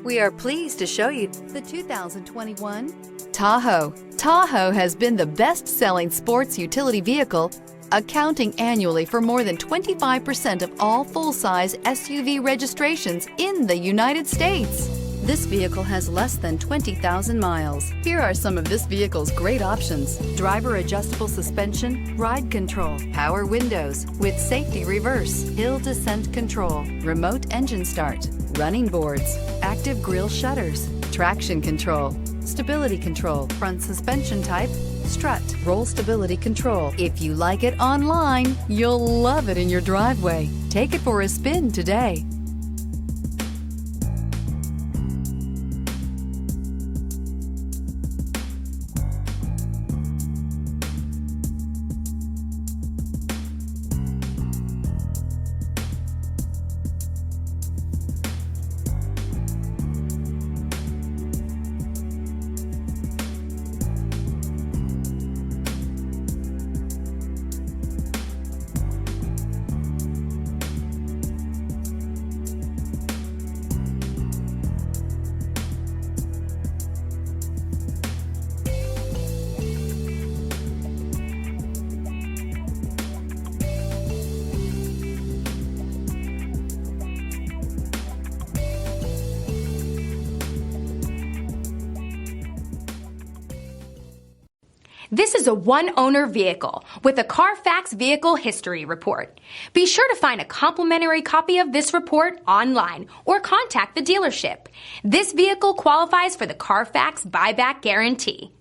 We are pleased to show you the 2021 Tahoe. Tahoe has been the best-selling sports utility vehicle, accounting annually for more than 25% of all full-size SUV registrations in the United States. This vehicle has less than 20,000 miles. Here are some of this vehicle's great options: driver adjustable suspension, ride control, power windows with safety reverse, hill descent control, remote engine start, running boards, active grille shutters, traction control, stability control, front suspension type, strut, roll stability control. If you like it online, you'll love it in your driveway. Take it for a spin today. This is a one-owner vehicle with a Carfax Vehicle History Report. Be sure to find a complimentary copy of this report online or contact the dealership. This vehicle qualifies for the Carfax Buyback Guarantee.